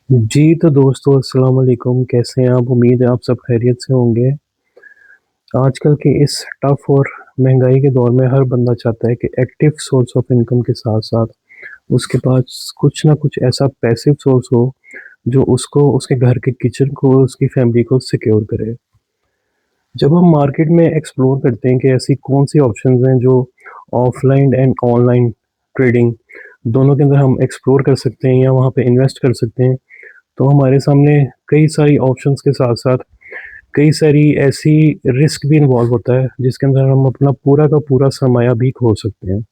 जी, तो दोस्तों अस्सलाम वालेकुम, कैसे हैं आप? उम्मीद है आप सब खैरियत से होंगे। आजकल के इस टफ़ और महँगाई के दौर में हर बंदा चाहता है कि एक्टिव सोर्स ऑफ इनकम के साथ-साथ उसके पास कुछ ना कुछ ऐसा पैसिव सोर्स हो, जो उसको उसके घर के किचन को, उसकी फैमिली को सिक्योर करे। जब हम मार्केट में एक्सप्लोर करते हैं कि ऐसी कौन-सी ऑप्शंस हैं जो ऑफ़लाइन एंड ऑनलाइन ट्रेडिंग दोनों के अंदर हम एक्सप्लोर कर सकते हैं या वहाँ पे इन्वेस्ट कर सकते हैं, तो हमारे सामने कई सारी ऑप्शंस के साथ-साथ कई सारी ऐसी रिस्क भी इन्वॉल्व होता है, जिसके अंदर हम अपना पूरा का पूरा सरमाया भी खो सकते हैं।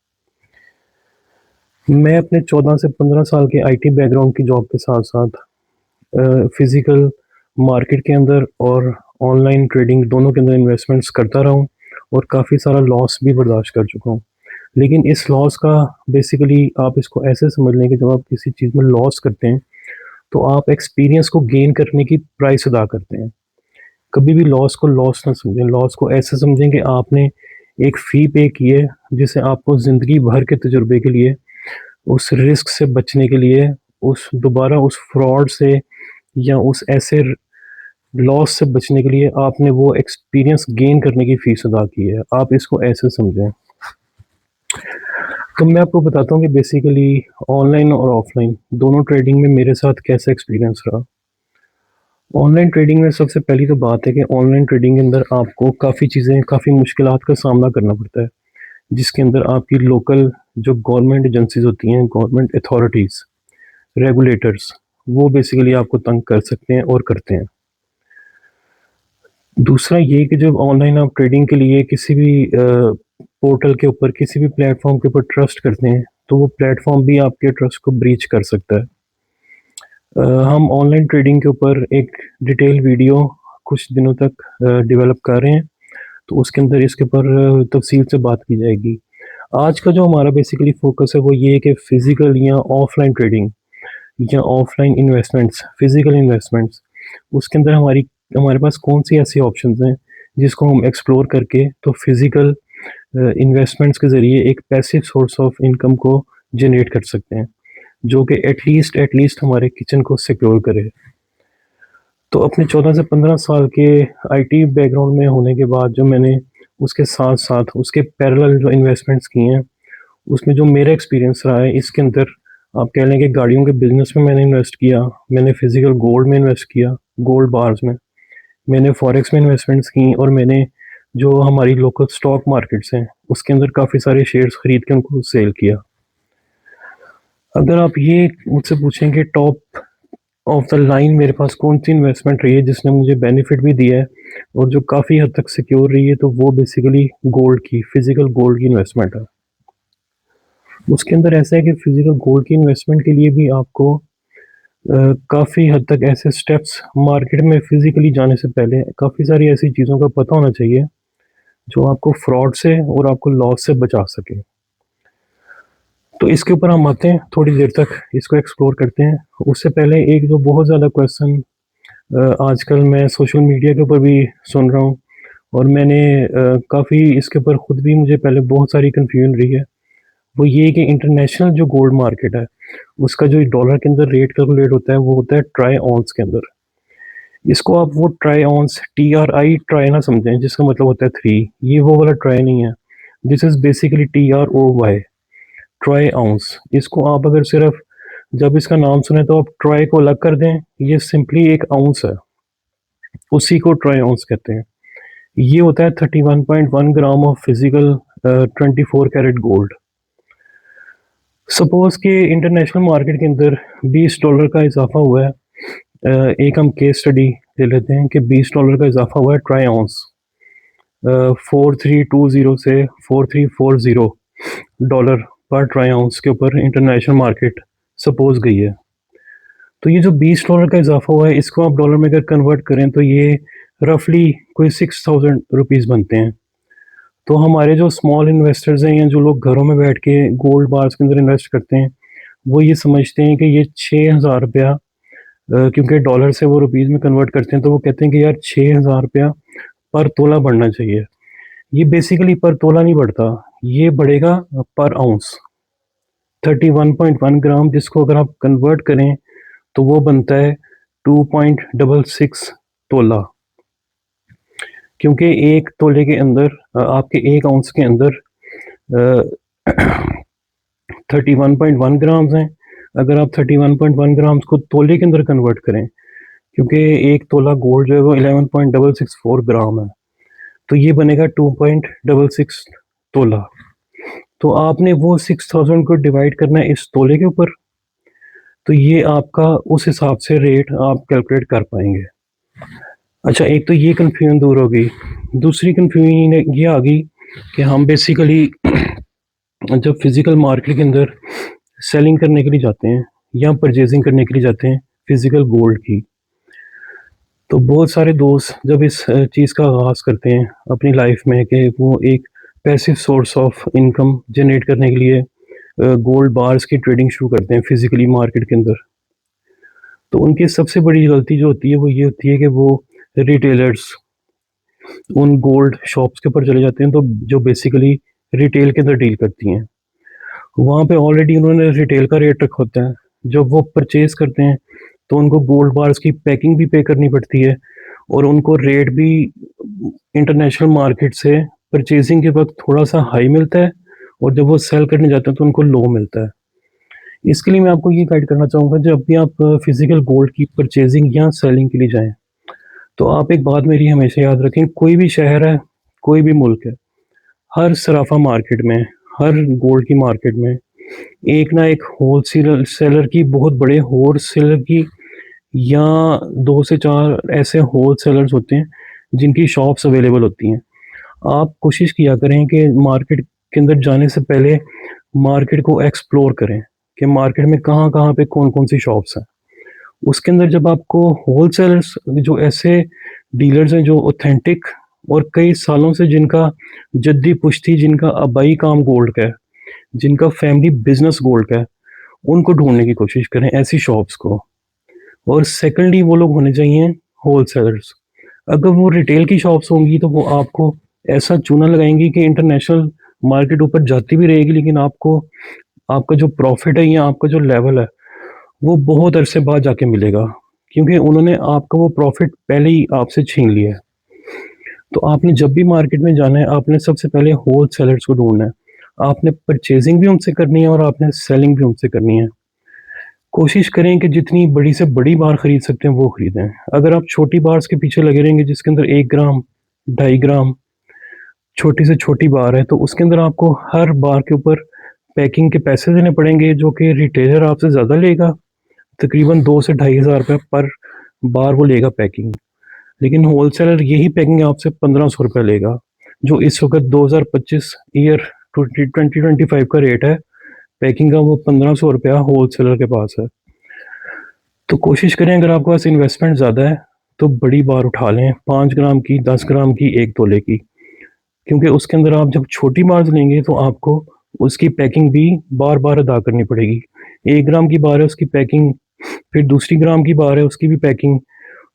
मैं अपने 14 से 15 साल के आईटी बैकग्राउंड की जॉब के साथ-साथ फिज़िकल मार्केट के अंदर और ऑनलाइन ट्रेडिंग दोनों के अंदर इन्वेस्टमेंट्स करता रहा हूँ और काफ़ी सारा लॉस भी बर्दाश्त कर चुका हूँ। लेकिन इस लॉस का बेसिकली आप इसको ऐसे समझ लें कि जब आप किसी चीज़ में लॉस करते हैं, तो आप एक्सपीरियंस को गेन करने की प्राइस अदा करते हैं। कभी भी लॉस को लॉस ना समझें, लॉस को ऐसे समझें कि आपने एक फ़ी पे की है, जिसे आपको ज़िंदगी भर के तजुर्बे के लिए, उस रिस्क से बचने के लिए, उस दोबारा उस फ्रॉड से या उस ऐसे लॉस से बचने के लिए आपने वो एक्सपीरियंस गेन करने की फ़ीस अदा की है। आप इसको ऐसे समझें। तो मैं आपको बताता हूँ कि बेसिकली ऑनलाइन और ऑफ़लाइन दोनों ट्रेडिंग में मेरे साथ कैसा एक्सपीरियंस रहा। ऑनलाइन ट्रेडिंग में सबसे पहली तो बात है कि ऑनलाइन ट्रेडिंग के अंदर आपको काफ़ी मुश्किलात का सामना करना पड़ता है, जिसके अंदर आपकी लोकल जो गवर्नमेंट एजेंसीज़ होती हैं, गवर्नमेंट अथॉरिटीज़, रेगुलेटर्स, वो बेसिकली आपको तंग कर सकते हैं और करते हैं। दूसरा ये कि जब ऑनलाइन आप ट्रेडिंग के लिए किसी भी पोर्टल के ऊपर, किसी भी प्लेटफ़ॉर्म के ऊपर ट्रस्ट करते हैं, तो वो प्लेटफ़ॉर्म भी आपके ट्रस्ट को ब्रीच कर सकता है। हम ऑनलाइन ट्रेडिंग के ऊपर एक डिटेल वीडियो कुछ दिनों तक डेवलप कर रहे हैं, तो उसके अंदर इसके ऊपर तफ़सील से बात की जाएगी। आज का जो हमारा बेसिकली फ़ोकस है वो ये है कि फ़िज़िकल या ऑफ़लाइन ट्रेडिंग या ऑफ़लाइन इन्वेस्टमेंट्स, फ़िज़िकल इन्वेस्टमेंट्स, उसके अंदर हमारे पास कौन-सी ऐसी ऑप्शंस हैं, जिसको हम एक्सप्लोर करके तो फ़िज़िकल इन्वेस्टमेंट्स के ज़रिए एक पैसिव सोर्स ऑफ इनकम को जनरेट कर सकते हैं, जो कि एट लीस्ट हमारे किचन को सिक्योर करे। तो अपने 14 से 15 साल के आईटी बैकग्राउंड में होने के बाद जो मैंने उसके साथ-साथ उसके पैरेलल जो इन्वेस्टमेंट्स किए हैं, उसमें जो मेरा एक्सपीरियंस रहा है इसके अंदर आप कह लें कि गाड़ियों के बिज़नेस में मैंने इन्वेस्ट किया, मैंने फिज़िकल गोल्ड में इन्वेस्ट किया, गोल्ड बार्स में, मैंने फॉरेक्स में इन्वेस्टमेंट्स की और मैंने जो हमारी लोकल स्टॉक मार्केट्स हैं, उसके अंदर काफ़ी सारे शेयर्स खरीद के उनको सेल किया। अगर आप ये मुझसे पूछें कि टॉप ऑफ द लाइन मेरे पास कौन-सी इन्वेस्टमेंट रही है जिसने मुझे बेनिफिट भी दिया है और जो काफ़ी हद तक सिक्योर रही है, तो वो बेसिकली गोल्ड की, फिज़िकल गोल्ड की इन्वेस्टमेंट है। उसके अंदर ऐसा है कि फिज़िकल गोल्ड की इन्वेस्टमेंट के लिए भी आपको काफ़ी हद तक ऐसे स्टेप्स मार्केट में फिज़िकली जाने से पहले काफ़ी सारी ऐसी चीज़ों का पता होना चाहिए, जो आपको फ्रॉड से और आपको लॉस से बचा सके। तो इसके ऊपर हम आते हैं, थोड़ी देर तक इसको एक्सप्लोर करते हैं। उससे पहले एक जो बहुत ज़्यादा क्वेश्चन आजकल मैं सोशल मीडिया के ऊपर भी सुन रहा हूँ और मैंने काफ़ी इसके ऊपर खुद भी मुझे पहले बहुत सारी कन्फ्यूजन रही है। वो ये है कि इंटरनेशनल जो गोल्ड मार्केट है, उसका जो डॉलर के अंदर रेट कैलकुलेट होता है, वो होता है ट्राई ऑन्स के अंदर। इसको आप वो ट्राई ऑन्स TRI ट्राई ना समझें, जिसका मतलब होता है 3, ये वो वाला ट्राई नहीं है। This is basically TROY, try ons. इसको आप अगर सिर्फ़ जब इसका नाम सुने तो आप ट्राई को अलग कर दें, ये सिंपली एक आउंस है, उसी को ट्राई ऑन्स कहते हैं। ये होता है 31.1 gram of physical 24 carat gold. Suppose कि इंटरनेशनल मार्केट के अंदर $20 का इज़ाफ़ा हुआ है। एक हम केस स्टडी ले लेते हैं कि $20 का इज़ाफ़ा हुआ है ट्राई ऑन्स 4320 से 4340 डॉलर पर ट्राई ऑन्स के ऊपर इंटरनेशनल मार्केट सपोज़ गई है। तो ये जो $20 का इज़ाफ़ा हुआ है, इसको आप डॉलर में अगर कन्वर्ट करें तो ये रफ़ली कोई 6000 रुपीज़ बनते हैं। तो हमारे जो स्मॉल इन्वेस्टर्स हैं या जो लोग घरों में बैठ के गोल्ड बार्स के अंदर इन्वेस्ट करते हैं, वो ये समझते हैं कि ये ₹6000 क्योंकि डॉलर से वो रुपीज़ में कन्वर्ट करते हैं, तो वो कहते हैं कि यार ₹6000 पर तोला बढ़ना चाहिए। ये बेसिकली पर तोला नहीं बढ़ता, ये बढ़ेगा पर आउंस। 31.1 ग्राम जिसको अगर आप कन्वर्ट करें, तो वो बनता है 2.66 तोला, क्योंकि एक तोले के अंदर आपके एक आउंस के अंदर 31.1 ग्राम्स हैं। अगर आप 31.1 ग्राम्स को तोले के अंदर कन्वर्ट करें, क्योंकि एक तोला गोल्ड जो है वो 11.664 ग्राम है, तो ये बनेगा 2.66 तोला। तो आपने वो 6000 को डिवाइड करना है इस तोले के ऊपर, तो ये आपका उस हिसाब से रेट आप कैलकुलेट कर पाएंगे। अच्छा, एक तो ये कन्फ्यूजन दूर हो गई। दूसरी कन्फ्यूजन ये आ गई कि हम बेसिकली जब फिजिकल मार्केट के अंदर सेलिंग करने के लिए जाते हैं या परचेजिंग करने के लिए जाते हैं फिजिकल गोल्ड की, तो बहुत सारे दोस्त जब इस चीज़ का आगाज़ करते हैं अपनी लाइफ में कि वो एक passive source of income generate करने के लिए गोल्ड बार्स की ट्रेडिंग शुरू करते हैं फिजिकली मार्केट के अंदर, तो उनकी सबसे बड़ी गलती जो होती है वो ये होती है कि वो रिटेलर्स उन गोल्ड शॉप्स के ऊपर चले जाते हैं, तो जो बेसिकली रिटेल के अंदर डील करती हैं, वहाँ पे ऑलरेडी उन्होंने रिटेल का रेट रखा होता है। जब वो परचेज करते हैं तो उनको गोल्ड बार्स की पैकिंग भी पे करनी पड़ती है और उनको रेट भी इंटरनेशनल मार्केट से परचेजिंग के वक्त थोड़ा सा हाई मिलता है और जब वो सेल करने जाते हैं तो उनको लो मिलता है। इसके लिए मैं आपको ये गाइड करना चाहूँगा, जब भी आप फिजिकल गोल्ड की परचेजिंग या सेलिंग के लिए जाएं, तो आप एक बात मेरी हमेशा याद रखें, कोई भी शहर है, कोई भी मुल्क है, हर सराफा मार्केट में, हर गोल्ड की मार्केट में एक ना एक होलसेलर सेलर की, बहुत बड़े होलसेलर की या 2 से 4 ऐसे होलसेलर्स होते हैं जिनकी शॉप्स अवेलेबल होती हैं। आप कोशिश किया करें कि मार्केट के अंदर जाने से पहले मार्केट को एक्सप्लोर करें कि मार्केट में कहाँ-कहाँ पे कौन-कौन सी शॉप्स हैं। उसके अंदर जब आपको होलसेलर्स, जो ऐसे डीलर्स हैं जो ऑथेंटिक और कई सालों से जिनका जद्दी पुश्ती, जिनका आबाई काम गोल्ड का है, जिनका फैमिली बिजनेस गोल्ड का है, उनको ढूंढने की कोशिश करें ऐसी शॉप्स को। और सेकंडली वो लोग होने चाहिए होलसेलर्स। अगर वो रिटेल की शॉप्स होंगी तो वो आपको ऐसा चूना लगाएंगी कि इंटरनेशनल मार्केट ऊपर जाती भी रहेगी, लेकिन आपको आपका जो प्रॉफिट है या आपका जो लेवल है वो बहुत अरसे बाद जाके मिलेगा, क्योंकि उन्होंने आपका वो प्रॉफिट पहले ही आपसे छीन लिया है। तो आपने जब भी मार्केट में जाना है, आपने सबसे पहले होल सेलर्स को ढूंढना है। आपने परचेजिंग भी उनसे करनी है और आपने सेलिंग भी उनसे करनी है। कोशिश करें कि जितनी बड़ी से बड़ी बार खरीद सकते हैं वो खरीदें। अगर आप छोटी बार्स के पीछे लगे रहेंगे जिसके अंदर 1 ग्राम, 2.5 ग्राम छोटी से छोटी बार है, तो उसके अंदर आपको हर बार के ऊपर पैकिंग के पैसे देने पड़ेंगे, जो कि रिटेलर आपसे ज़्यादा लेगा। तकरीबन 2 से ₹2,500 पर बार वो लेगा पैकिंग। लेकिन होलसेलर यही पैकिंग आपसे ₹1,500 लेगा, जो इस वक़्त 2025 ईयर 2025 का रेट है पैकिंग का, वो ₹1,500 होलसेलर के पास है। तो कोशिश करें, अगर आपके पास इन्वेस्टमेंट ज़्यादा है तो बड़ी बार उठा लें, 5 ग्राम की, 10 ग्राम की, 1 तोले की, क्योंकि उसके अंदर आप जब छोटी बार्स लेंगे तो आपको उसकी पैकिंग भी बार-बार अदा करनी पड़ेगी। 1 ग्राम की बार है उसकी पैकिंग, फिर दूसरी ग्राम की बार है उसकी भी पैकिंग,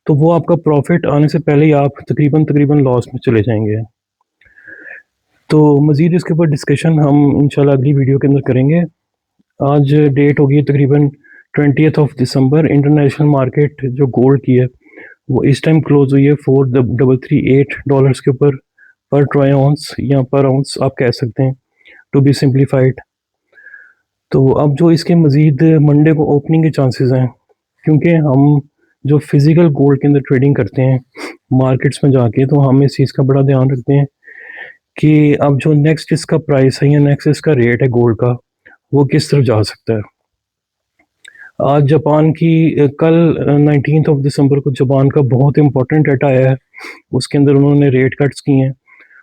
तो वो आपका प्रॉफिट आने से पहले ही आप तकरीबन लॉस में चले जाएँगे। तो मज़ीद इसके ऊपर डिस्कशन हम इंशाल्लाह अगली वीडियो के अंदर करेंगे। आज डेट होगी तकरीबन 20th of December. International market जो गोल्ड की है वो इस टाइम क्लोज हुई है $4,338 के ऊपर पर ट्राई आउंस या पर आउंस आप कह सकते हैं, टू बी सिंप्लीफाइड। तो अब जो इसके मज़ीद मंडे को ओपनिंग के चांसेस हैं, क्योंकि हम जो फिज़िकल गोल्ड के अंदर ट्रेडिंग करते हैं मार्केट्स में जाके, तो हम इस चीज़ का बड़ा ध्यान रखते हैं कि अब जो नेक्स्ट इसका प्राइस है या नेक्स्ट इसका रेट है गोल्ड का, वो किस तरफ जा सकता है। आज जापान की कल 19th ऑफ दिसंबर को जापान का बहुत इंपॉर्टेंट डेटा आया है। उसके अंदर उन्होंने रेट कट्स किए हैं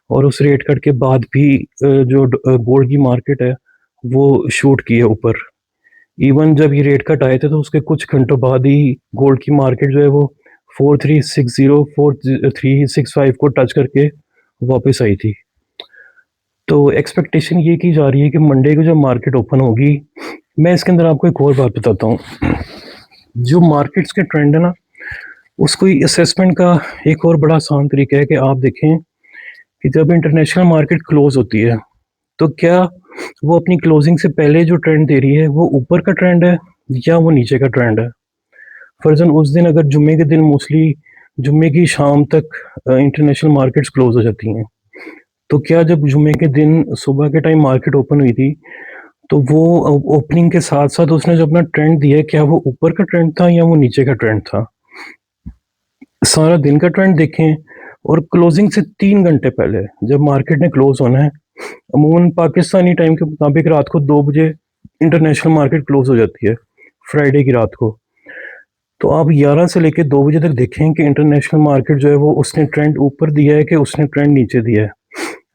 और उस रेट कट के बाद भी जो गोल्ड की मार्केट है वो शूट की है ऊपर। इवन जब ये रेट कट आए थे तो उसके कुछ घंटों बाद ही गोल्ड की मार्केट जो है वो 4360 4365 को टच करके वापस आई थी। तो एक्सपेक्टेशन ये की जा रही है कि मंडे को जब मार्केट ओपन होगी, मैं इसके अंदर आपको एक और बात बताता हूँ। जो मार्केट्स के ट्रेंड है ना, उसको असेसमेंट का एक और बड़ा आसान तरीका है कि आप देखें कि जब इंटरनेशनल मार्केट क्लोज होती है तो क्या वो अपनी क्लोजिंग से पहले जो ट्रेंड दे रही है वो ऊपर का ट्रेंड है या वो नीचे का ट्रेंड है। फ़र्ज़न उस दिन अगर जुम्मे के दिन मोस्टली जुम्मे की शाम तक इंटरनेशनल मार्केट्स क्लोज़ हो जाती हैं। तो क्या जब जुम्मे के दिन सुबह के टाइम मार्केट ओपन हुई थी, तो वो ओपनिंग के साथ-साथ उसने जो अपना ट्रेंड दिया है, क्या वो ऊपर का ट्रेंड था या वो नीचे का ट्रेंड था? सारा दिन का ट्रेंड देखें और क्लोजिंग से 3 घंटे पहले जब मार्केट ने क्लोज़ होना है, अमूमन पाकिस्तानी टाइम के मुताबिक रात को 2 बजे इंटरनेशनल मार्केट क्लोज़ हो जाती है, फ्राइडे की रात को। तो आप 11 से लेके 2 बजे तक देखें कि इंटरनेशनल मार्केट जो है वो उसने ट्रेंड ऊपर दिया है कि उसने ट्रेंड नीचे दिया है।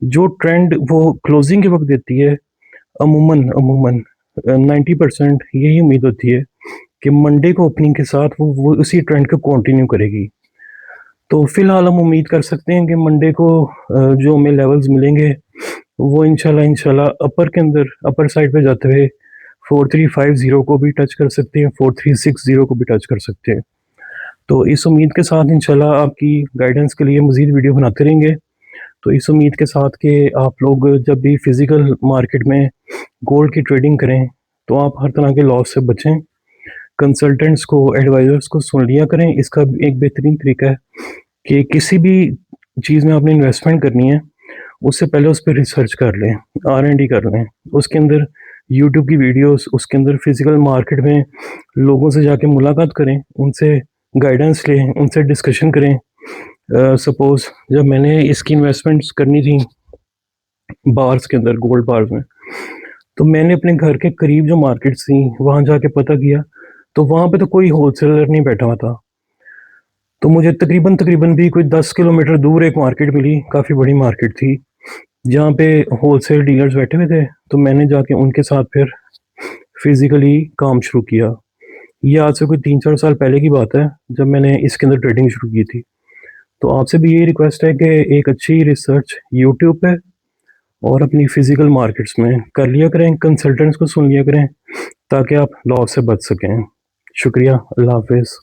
जो ट्रेंड वो क्लोजिंग के वक़्त देती है, अमूमन अमूमन 90% यही उम्मीद होती है कि मंडे को ओपनिंग के साथ वो उसी ट्रेंड को कंटिन्यू करेगी। तो फ़िलहाल हम उम्मीद कर सकते हैं कि मंडे को जो हमें लेवल्स मिलेंगे, वो इंशाल्लाह अपर के अंदर अपर साइड पे जाते हुए 4350 को भी टच कर सकते हैं, 4360 को भी टच कर सकते हैं। तो इस उम्मीद के साथ इंशाल्लाह आपकी गाइडेंस के लिए मज़ीद वीडियो बनाते रहेंगे। तो इस उम्मीद के साथ कि आप लोग जब भी फ़िज़िकल मार्केट में गोल्ड की ट्रेडिंग करें, तो आप हर तरह के लॉस से बचें। कंसल्टेंट्स को, एडवाइज़र्स को सुन लिया करें। इसका एक बेहतरीन तरीका है कि किसी भी चीज़ में आपने इन्वेस्टमेंट करनी है, उससे पहले उस पे रिसर्च कर लें, आर-एन-डी कर लें। उसके अंदर यूट्यूब की वीडियोज़, उसके अंदर फ़िज़िकल मार्केट में लोगों से जाके मुलाकात करें, उनसे गाइडेंस लें, उनसे डिस्कशन करें। सपोज़ जब मैंने इसकी इन्वेस्टमेंट्स करनी थी बार्स के अंदर, गोल्ड बार्स में, तो मैंने अपने घर के करीब जो मार्केट्स थी, वहाँ जाके पता किया, तो वहाँ पे तो कोई होलसेलर नहीं बैठा हुआ था। तो मुझे तकरीबन भी कोई 10 किलोमीटर दूर एक मार्केट मिली, काफ़ी बड़ी मार्केट थी, जहाँ पे होलसेल डीलर्स बैठे हुए थे, तो मैंने जाके उनके साथ फिर फिज़िकली काम शुरू किया। ये आज से कोई 3-4 साल पहले की बात है, जब मैंने इसके अंदर ट्रेडिंग शुरू की थी। तो आपसे भी यही रिक्वेस्ट है कि एक अच्छी रिसर्च यूट्यूब पे और अपनी फिज़िकल मार्केट्स में कर लिया करें, कंसल्टेंट्स को सुन लिया करें, ताकि आप लॉस से बच सकें। शुक्रिया, अल्लाह हाफ़िज़।